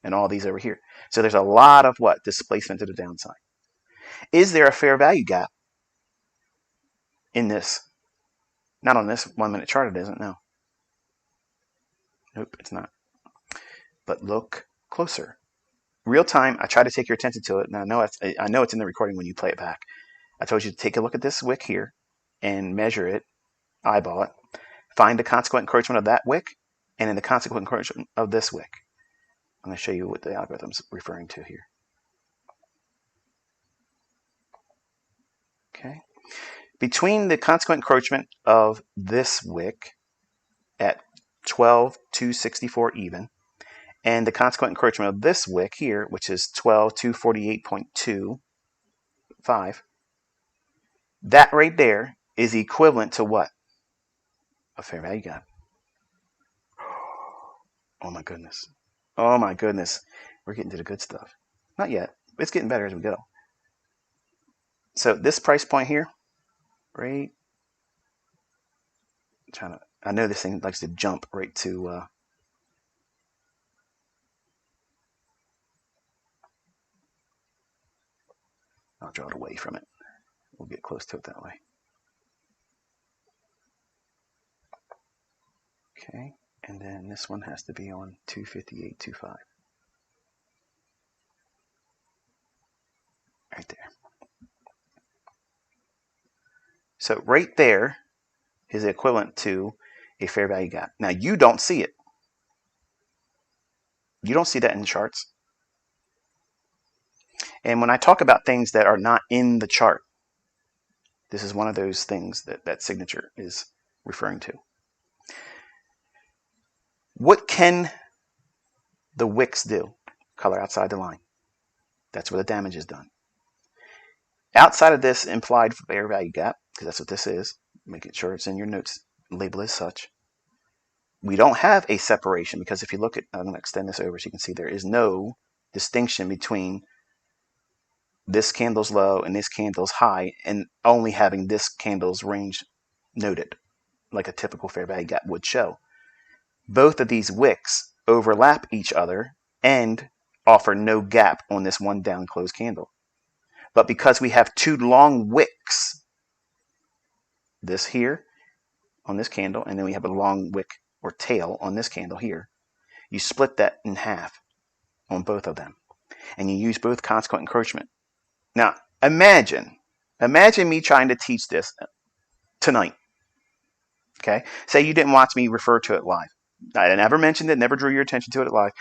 and all these over here. So there's a lot of what? Displacement to the downside. Is there a fair value gap in this? Not on this 1 minute chart, it isn't, no. Nope, it's not. But look closer. Real time, I try to take your attention to it, and I know it's in the recording when you play it back. I told you to take a look at this wick here and measure it, eyeball it, find the consequent encroachment of that wick, and then the consequent encroachment of this wick. I'm going to show you what the algorithm's referring to here. Okay. Between the consequent encroachment of this wick at 12,264 even, and the consequent encroachment of this wick here, which is 12,248.25, that right there is equivalent to what? A fair value gap. Oh my goodness. Oh my goodness. We're getting to the good stuff. Not yet. It's getting better as we go. So this price point here, right? I know this thing likes to jump right to I'll draw it away from it. We'll get close to it that way. Okay, and then this one has to be on 258.25. Right there. So right there is equivalent to a fair value gap. Now you don't see it. You don't see that in the charts. And when I talk about things that are not in the chart, this is one of those things that that signature is referring to. What can the wicks do? Color outside the line. That's where the damage is done. Outside of this implied fair value gap, because that's what this is, making sure it's in your notes, label as such. We don't have a separation because if you look at, I'm going to extend this over so you can see there is no distinction between this candle's low and this candle's high, and only having this candle's range noted, like a typical fair value gap would show. Both of these wicks overlap each other and offer no gap on this one down closed candle. But because we have two long wicks, this here on this candle, and then we have a long wick or tail on this candle here, you split that in half on both of them, and you use both consequent encroachment. Now, imagine me trying to teach this tonight. Okay? Say you didn't watch me refer to it live. I never mentioned it, never drew your attention to it live,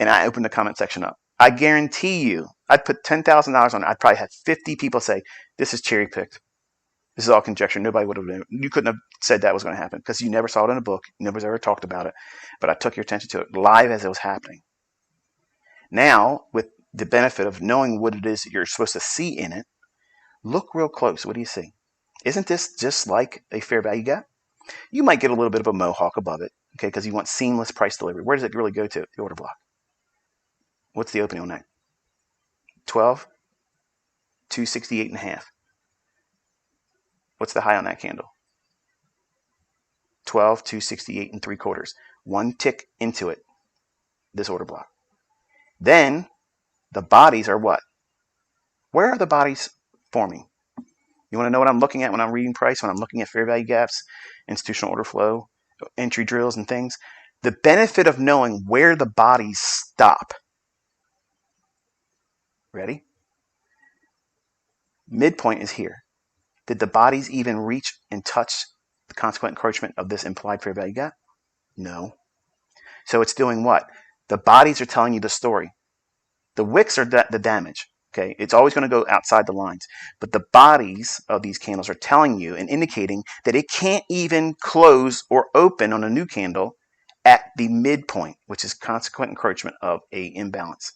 and I opened the comment section up. I guarantee you, I'd put $10,000 on it. I'd probably have 50 people say, this is cherry picked. This is all conjecture. Nobody would have been, you couldn't have said that was going to happen because you never saw it in a book. Nobody's ever talked about it. But I took your attention to it live as it was happening. Now, with the benefit of knowing what it is you're supposed to see in it, look real close. What do you see? Isn't this just like a fair value gap? You might get a little bit of a mohawk above it, okay, because you want seamless price delivery. Where does it really go to? The order block. What's the opening on that? 12,268.5. What's the high on that candle? 12,268.75. One tick into it, this order block. Then the bodies are what? Where are the bodies forming? You want to know what I'm looking at when I'm reading price, when I'm looking at fair value gaps, institutional order flow, entry drills and things? The benefit of knowing where the bodies stop. Ready? Midpoint is here. Did the bodies even reach and touch the consequent encroachment of this implied fair value gap? No. So it's doing what? The bodies are telling you the story. The wicks are the damage. Okay, it's always going to go outside the lines. But the bodies of these candles are telling you and indicating that it can't even close or open on a new candle at the midpoint, which is consequent encroachment of a imbalance.